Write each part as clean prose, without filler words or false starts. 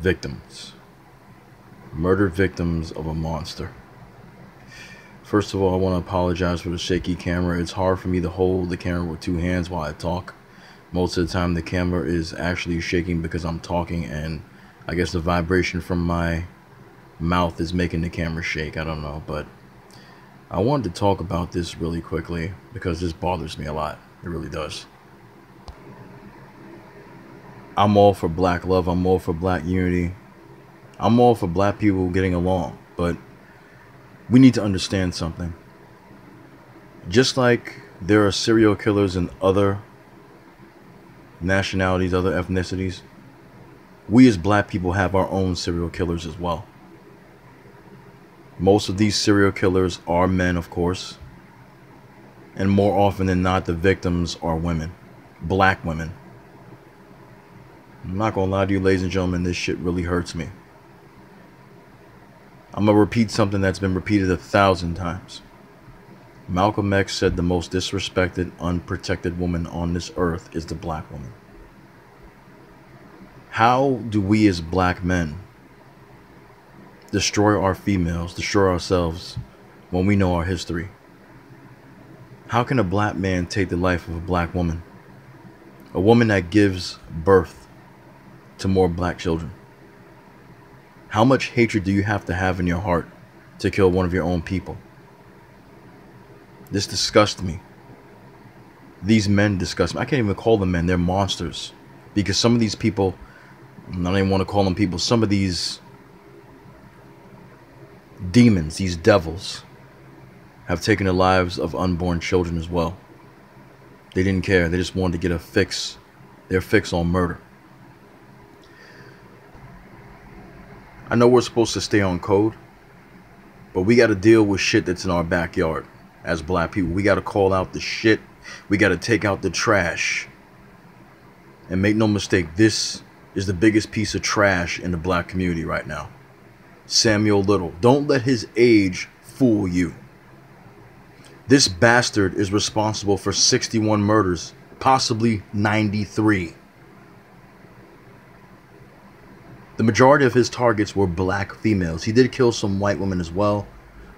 Victims. Murder victims of a monster. First of all, I want to apologize for the shaky camera. It's hard for me to hold the camera with two hands while I talk. Most of the time the camera is actually shaking because I'm talking, and I guess the vibration from my mouth is making the camera shake. I don't know, but I wanted to talk about this really quickly because this bothers me a lot. It really does. I'm all for black love. I'm all for black unity. I'm all for black people getting along, but we need to understand something. Just like there are serial killers in other nationalities, other ethnicities, we as black people have our own serial killers as well. Most of these serial killers are men, of course, and more often than not, the victims are women, black women. I'm not gonna lie to you, ladies and gentlemen, this shit really hurts me. I'm gonna repeat something that's been repeated 1,000 times. Malcolm X said the most disrespected, unprotected woman on this earth is the black woman. How do we as black men destroy our females, destroy ourselves when we know our history? How can a black man take the life of a black woman? A woman that gives birth to more black children. How much hatred do you have to have in your heart to kill one of your own people? This disgusts me. These men disgust me. I can't even call them men. They're monsters. Because some of these people, I don't even want to call them people, some of these demons, these devils, have taken the lives of unborn children as well. They didn't care. They just wanted to get a fix, their fix on murder. I know we're supposed to stay on code, but we got to deal with shit that's in our backyard as black people. We got to call out the shit. We got to take out the trash. And make no mistake, this is the biggest piece of trash in the black community right now. Samuel Little. Don't let his age fool you. This bastard is responsible for 61 murders, possibly 93. The majority of his targets were black females. He did kill some white women as well,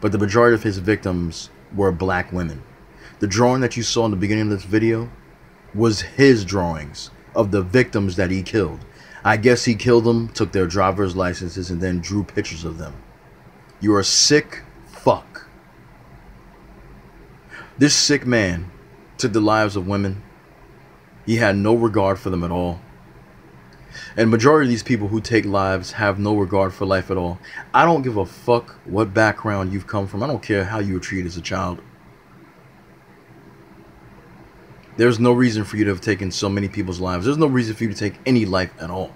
but the majority of his victims were black women. The drawing that you saw in the beginning of this video was his drawings of the victims that he killed. I guess he killed them, took their driver's licenses, and then drew pictures of them. You're a sick fuck. This sick man took the lives of women. He had no regard for them at all. And majority of these people who take lives have no regard for life at all. I don't give a fuck what background you've come from. I don't care how you were treated as a child. There's no reason for you to have taken so many people's lives. There's no reason for you to take any life at all.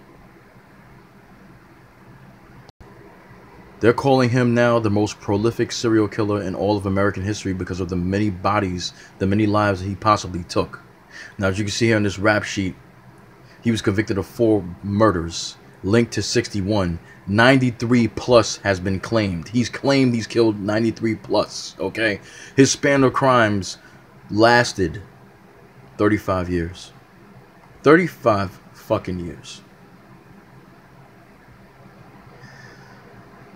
They're calling him now the most prolific serial killer in all of American history because of the many bodies, the many lives that he possibly took. Now, as you can see here on this rap sheet, he was convicted of 4 murders, linked to 61. 93 plus has been claimed. He's claimed he's killed 93 plus, okay? His span of crimes lasted 35 years. 35 fucking years.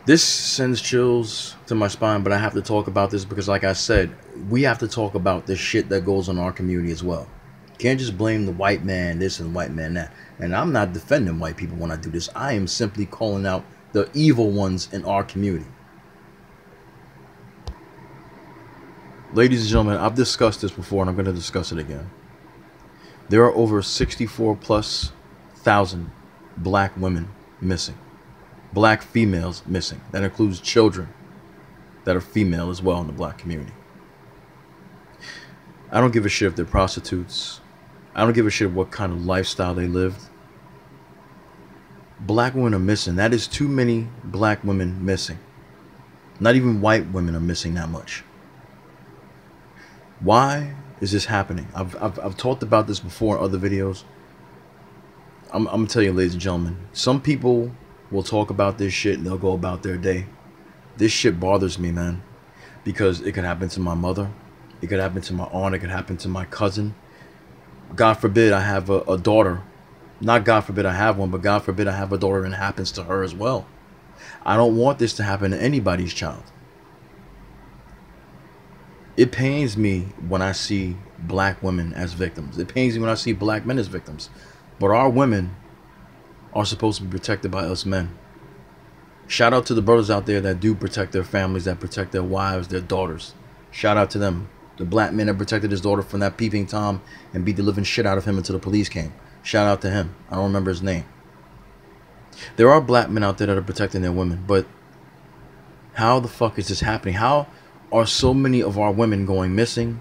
This sends chills to my spine, but I have to talk about this because, like I said, we have to talk about this shit that goes on in our community as well. Can't just blame the white man this and the white man that. And I'm not defending white people when I do this. I am simply calling out the evil ones in our community. Ladies and gentlemen, I've discussed this before and I'm going to discuss it again. There are over 64,000+ black women missing. Black females missing. That includes children that are female as well in the black community. I don't give a shit if they're prostitutes. I don't give a shit what kind of lifestyle they lived. Black women are missing. That is too many black women missing. Not even white women are missing that much. Why is this happening? I've talked about this before in other videos. I'm gonna tell you, ladies and gentlemen, some people will talk about this shit and they'll go about their day. This shit bothers me, man, because it could happen to my mother, it could happen to my aunt, it could happen to my cousin. God forbid I have a daughter Not God forbid I have one, but God forbid I have a daughter and it happens to her as well. I don't want this to happen to anybody's child. It pains me when I see black women as victims. It pains me when I see black men as victims. But our women are supposed to be protected by us men. Shout out to the brothers out there that do protect their families, that protect their wives, their daughters. Shout out to them. The black man that protected his daughter from that peeping Tom and beat the living shit out of him until the police came. Shout out to him. I don't remember his name. There are black men out there that are protecting their women, but how the fuck is this happening? How are so many of our women going missing?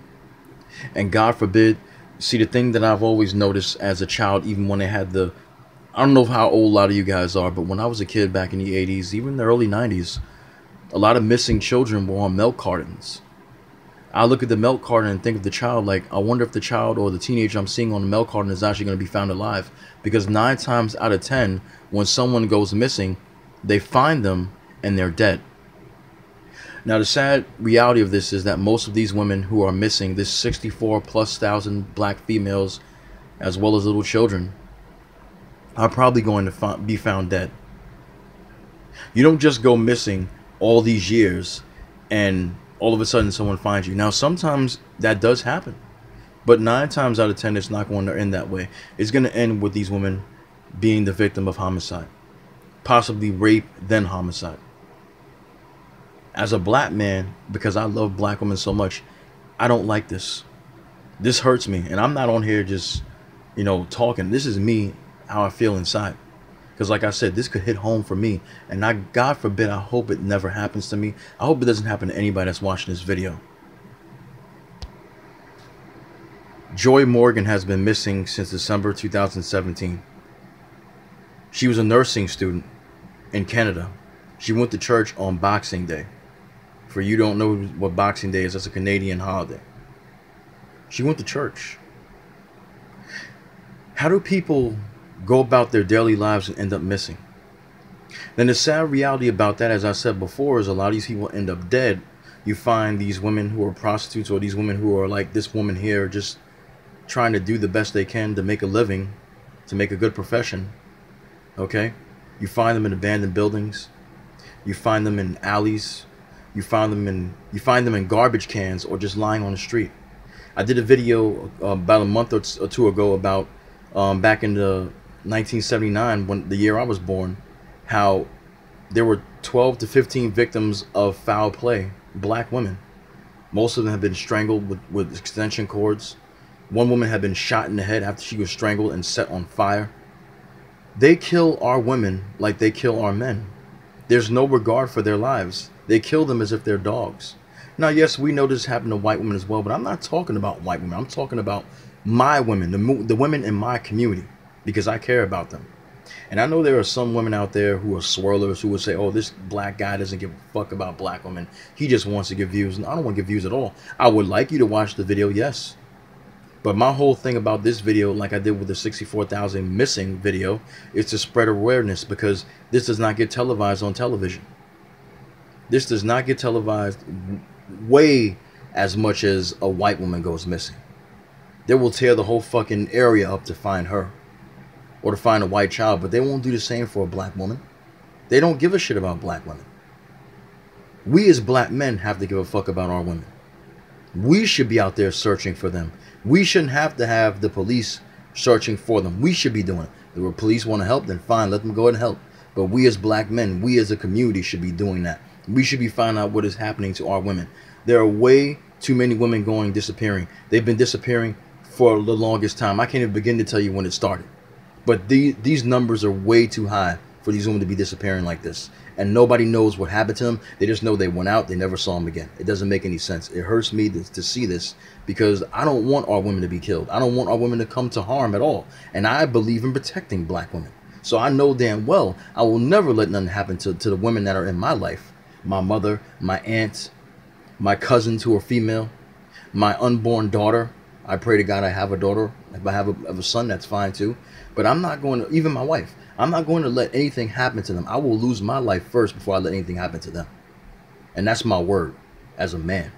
And God forbid, see, the thing that I've always noticed as a child, even when they had the, I don't know how old a lot of you guys are, but when I was a kid back in the 80s, even the early 90s, a lot of missing children were on milk cartons. I look at the milk carton and think of the child like, I wonder if the child or the teenager I'm seeing on the milk carton is actually going to be found alive. Because 9 times out of 10, when someone goes missing, they find them and they're dead. Now, the sad reality of this is that most of these women who are missing, this 64,000+ black females, as well as little children, are probably going to be found dead. You don't just go missing all these years and all of a sudden someone finds you. Now, sometimes that does happen, but 9 times out of 10, it's not going to end that way. It's going to end with these women being the victim of homicide, possibly rape, then homicide. As a black man, because I love black women so much, I don't like this. This hurts me, and I'm not on here just, talking. This is me, how I feel inside. Because like I said, this could hit home for me. And God forbid, I hope it never happens to me. I hope it doesn't happen to anybody that's watching this video. Joy Morgan has been missing since December 2017. She was a nursing student in Canada. She went to church on Boxing Day. For you don't know what Boxing Day is, that's a Canadian holiday. She went to church. How do people go about their daily lives and end up missing? Then the sad reality about that, as I said before, is a lot of these people end up dead. You find these women who are prostitutes, or these women who are like this woman here, just trying to do the best they can to make a living, to make a good profession. Okay? You find them in abandoned buildings. You find them in alleys. You find them in garbage cans, or just lying on the street. I did a video about a month or two ago about back in the 1979, when the year I was born, how there were 12 to 15 victims of foul play, black women. Most of them have been strangled with extension cords. One woman had been shot in the head after she was strangled and set on fire. They kill our women like they kill our men. There's no regard for their lives. They kill them as if they're dogs. Now, yes, we know this happened to white women as well, but I'm not talking about white women. I'm talking about my women, the women in my community, because I care about them. And I know there are some women out there who are swirlers who would say, oh, this black guy doesn't give a fuck about black women. He just wants to give views. And I don't want to give views at all. I would like you to watch the video, yes. But my whole thing about this video, like I did with the 64,000 missing video, is to spread awareness, because this does not get televised on television. This does not get televised way as much as a white woman goes missing. They will tear the whole fucking area up to find her, or to find a white child, but they won't do the same for a black woman. They don't give a shit about black women. We as black men have to give a fuck about our women. We should be out there searching for them. We shouldn't have to have the police searching for them. We should be doing it. If the police want to help, then fine, let them go ahead and help. But we as black men, we as a community should be doing that. We should be finding out what is happening to our women. There are way too many women disappearing. They've been disappearing for the longest time. I can't even begin to tell you when it started. But these numbers are way too high for these women to be disappearing like this. And nobody knows what happened to them. They just know they went out. They never saw them again. It doesn't make any sense. It hurts me to see this, because I don't want our women to be killed. I don't want our women to come to harm at all. And I believe in protecting black women. So I know damn well I will never let nothing happen to the women that are in my life. My mother, my aunt, my cousins who are female, my unborn daughter. I pray to God I have a daughter. If I have a son, that's fine too. But I'm not going to, even my wife, I'm not going to let anything happen to them. I will lose my life first before I let anything happen to them. And that's my word as a man.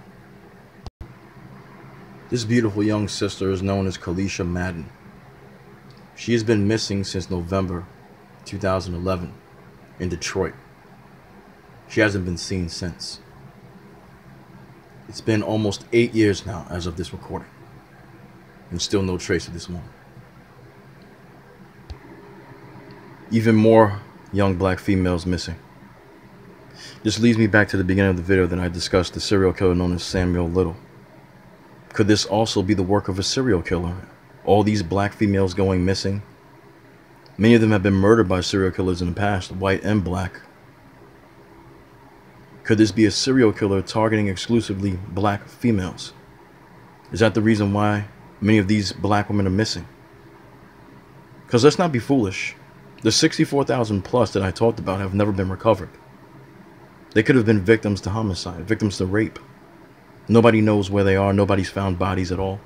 This beautiful young sister is known as Kalisha Madden. She has been missing since November 2011 in Detroit. She hasn't been seen since. It's been almost 8 years now as of this recording, and still no trace of this woman. Even more young black females missing. This leads me back to the beginning of the video that I discussed the serial killer known as Samuel Little. Could this also be the work of a serial killer? All these black females going missing. Many of them have been murdered by serial killers in the past, white and black. Could this be a serial killer targeting exclusively black females? Is that the reason why many of these black women are missing? Because let's not be foolish. The 64,000 plus that I talked about have never been recovered. They could have been victims to homicide, victims to rape. Nobody knows where they are. Nobody's found bodies at all.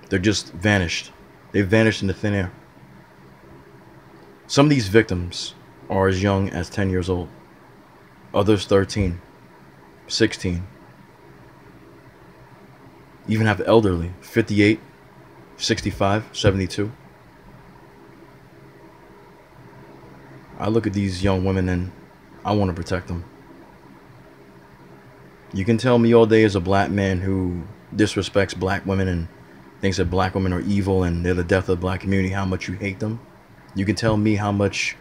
They're just vanished. They've vanished into thin air. Some of these victims are as young as 10 years old. Others 13, 16. Even have elderly, 58, 65, 72. I look at these young women and I want to protect them. You can tell me all day as a black man who disrespects black women and thinks that black women are evil and they're the death of the black community, how much you hate them. You can tell me how much,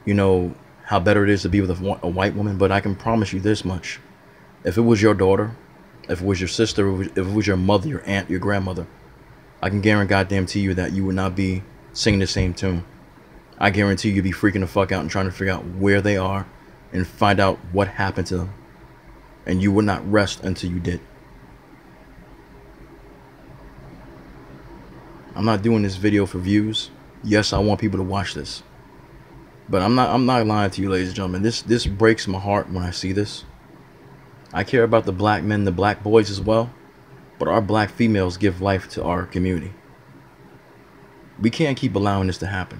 how better it is to be with a white woman, but I can promise you this much. If it was your daughter, if it was your sister, if it was your mother, your aunt, your grandmother, I can guarantee you that you would not be singing the same tune. I guarantee you'd be freaking the fuck out and trying to figure out where they are and find out what happened to them. And you would not rest until you did. I'm not doing this video for views. Yes, I want people to watch this. But I'm not lying to you, ladies and gentlemen. This breaks my heart when I see this. I care about the black men, the black boys as well. But our black females give life to our community. We can't keep allowing this to happen.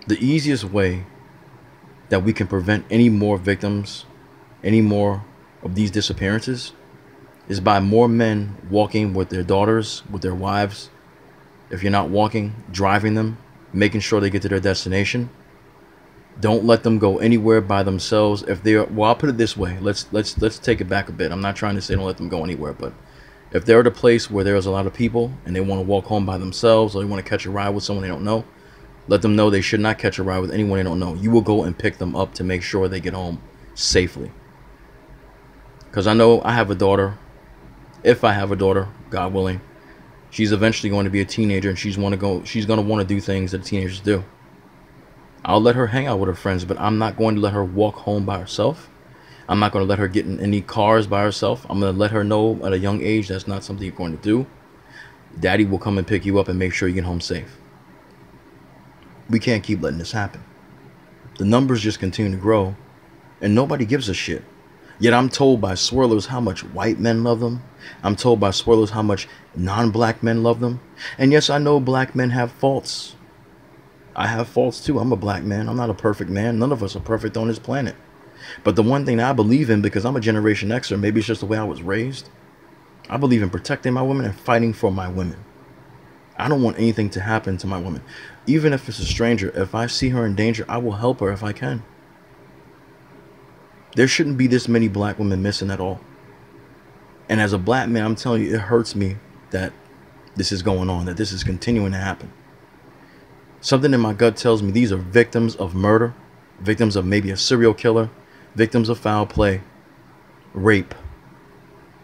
The easiest way that we can prevent any more victims, any more of these disappearances, is by more men walking with their daughters, with their wives. If you're not walking, driving them, making sure they get to their destination. Don't let them go anywhere by themselves. If they're, well, I'll put it this way. Let's take it back a bit. I'm not trying to say don't let them go anywhere, but if they're at a place where there's a lot of people and they want to walk home by themselves, or they want to catch a ride with someone they don't know, let them know they should not catch a ride with anyone they don't know. You will go and pick them up to make sure they get home safely. Because I know I have a daughter. If I have a daughter, God willing, she's eventually going to be a teenager, and she's going to want to do things that teenagers do. I'll let her hang out with her friends, but I'm not going to let her walk home by herself. I'm not going to let her get in any cars by herself. I'm going to let her know at a young age that's not something you're going to do. Daddy will come and pick you up and make sure you get home safe. We can't keep letting this happen. The numbers just continue to grow, and nobody gives a shit. Yet I'm told by swirlers how much white men love them. I'm told by swirlers how much non-black men love them. And yes, I know black men have faults. I have faults too. I'm a black man. I'm not a perfect man. None of us are perfect on this planet. But the one thing that I believe in, because I'm a Generation Xer, maybe it's just the way I was raised, I believe in protecting my women and fighting for my women. I don't want anything to happen to my woman. Even if it's a stranger, if I see her in danger, I will help her if I can. There shouldn't be this many black women missing at all. And as a black man, I'm telling you, it hurts me that this is going on, that this is continuing to happen. Something in my gut tells me these are victims of murder, victims of maybe a serial killer, victims of foul play, rape.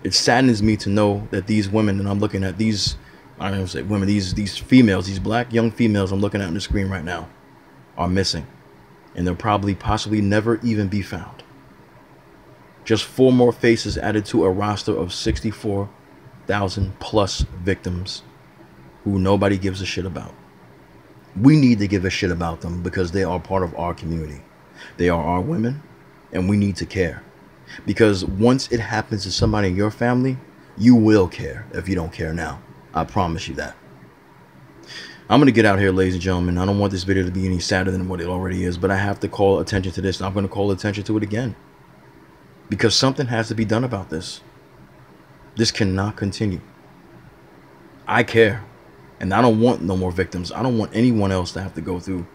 It saddens me to know that these women that I'm looking at, these, I don't know, say women, these females, these black young females I'm looking at on the screen right now, are missing. And they'll probably, possibly never even be found. Just 4 more faces added to a roster of 64,000 plus victims who nobody gives a shit about. We need to give a shit about them because they are part of our community. They are our women, and we need to care. Because once it happens to somebody in your family, you will care if you don't care now. I promise you that. I'm going to get out here, ladies and gentlemen. I don't want this video to be any sadder than what it already is, but I have to call attention to this, and I'm going to call attention to it again. Because something has to be done about this. This cannot continue. I care. And I don't want no more victims. I don't want anyone else to have to go through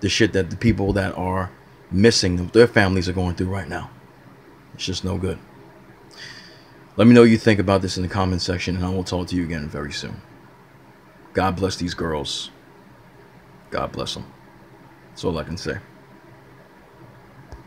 the shit that the people that are missing, their families are going through right now. It's just no good. Let me know what you think about this in the comment section, and I will talk to you again very soon. God bless these girls. God bless them. That's all I can say.